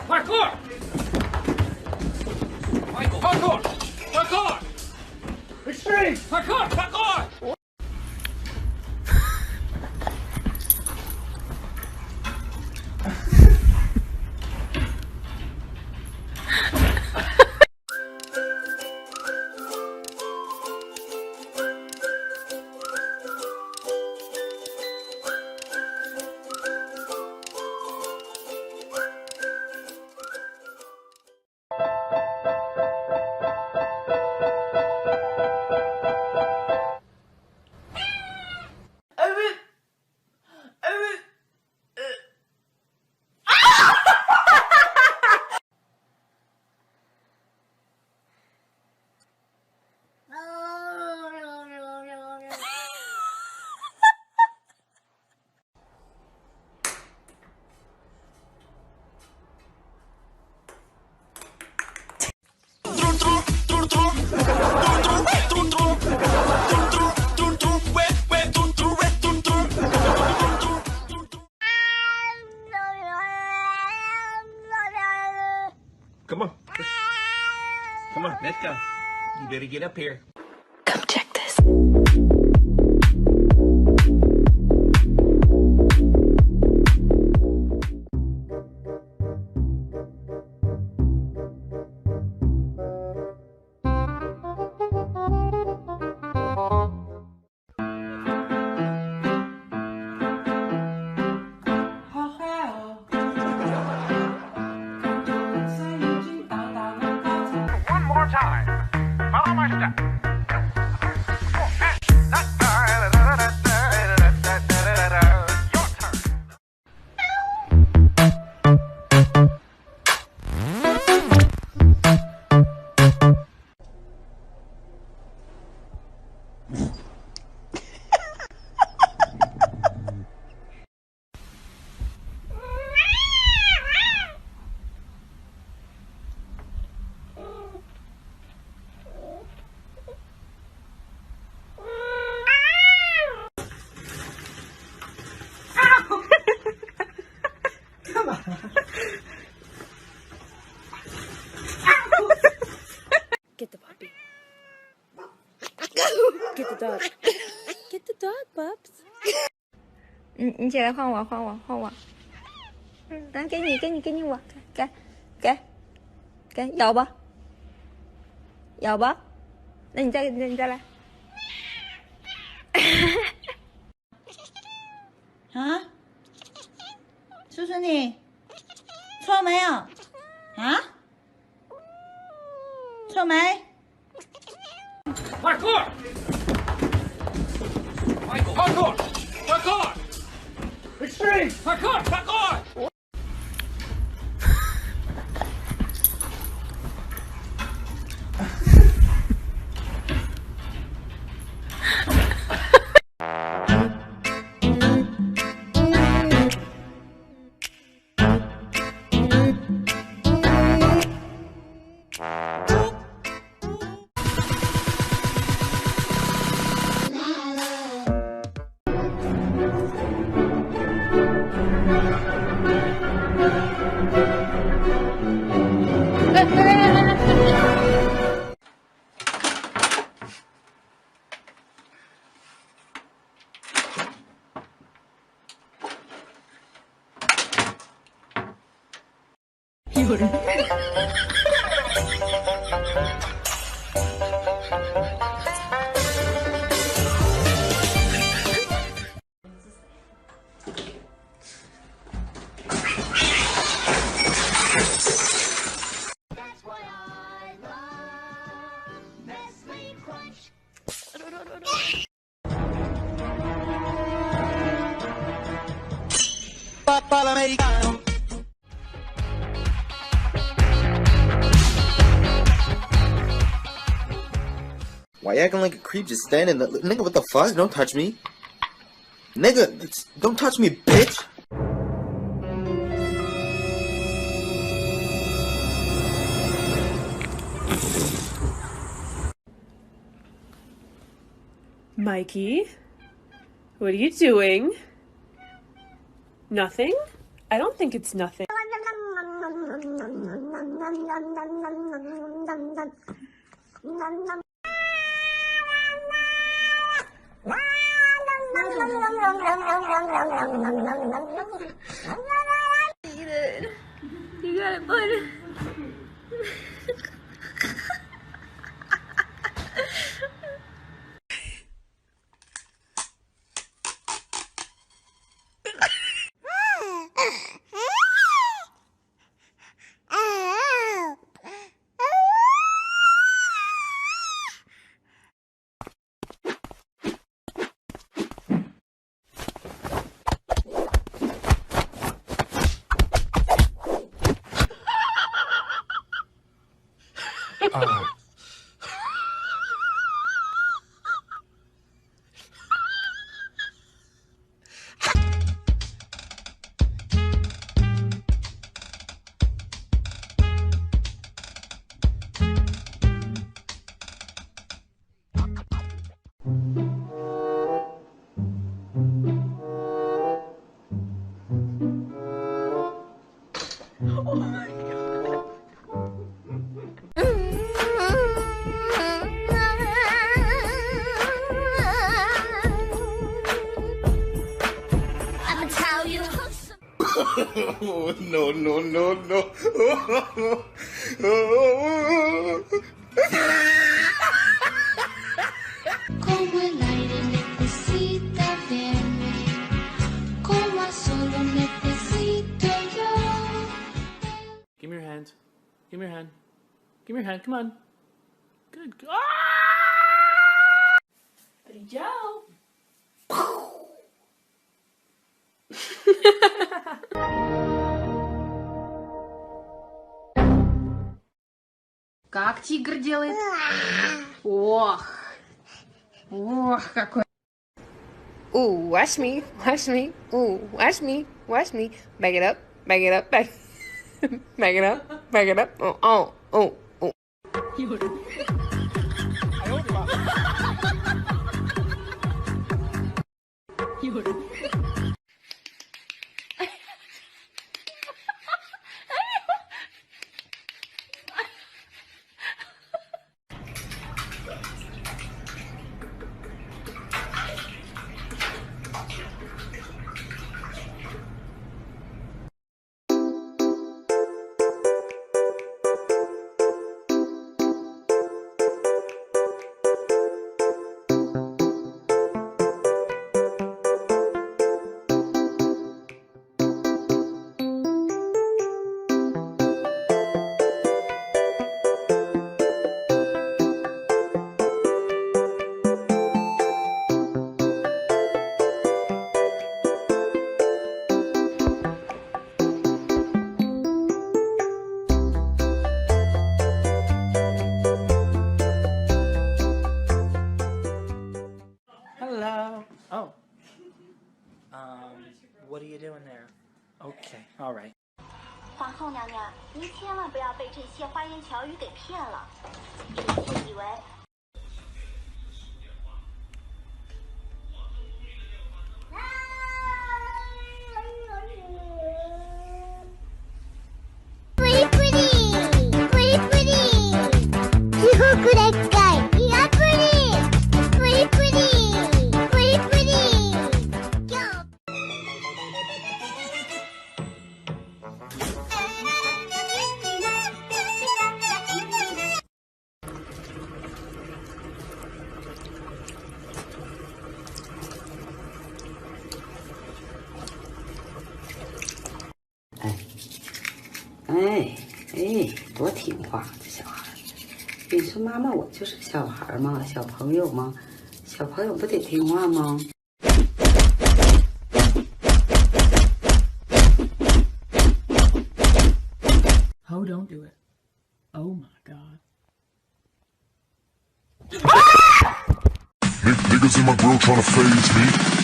Parkour! Michael, parkour! Parkour! Extreme! Parkour! Parkour! Come on. Come on, let's go. You better get up here. Come check this. One more time. Follow my step. Your turn. Get the puppy. Get the dog. Get the dog, Bubs. 你起来换我，换我，换我。来，给你我，给，咬吧，咬吧。那你再来。啊？叔叔你错没有？啊？错没？ Parkour! Michael, parkour! Parkour! Extreme! Parkour! Parkour! Why you acting like a creep just standing there? Nigga, what the fuck? Don't touch me. Nigga, don't touch me, bitch! Mikey, what are you doing? Nothing? I don't think it's nothing. You got it, bud. Oh, no, no, no, no. Como el aire necesita verme, como a solo necesito yo. Give me your hand. Give me your hand. Give me your hand. Come on. Good. Ah! Brilhão. Как тигр делает? Ох! Ох, какой! Ooh, watch me, watch me. Ooh, watch me, watch me. Back it up, back it up, back. Back it up, back it up. Oh, oh, oh, oh. Hello. Oh. What are you doing there? Okay, all right. 皇后娘娘，您千万不要被这些花言巧语给骗了，别以为。多听话，这小孩。你说妈妈，我就是小孩嘛，小朋友嘛，小朋友不得听话吗？ Oh, don't do it. Oh my God. Niggas in my grill tryna phase me.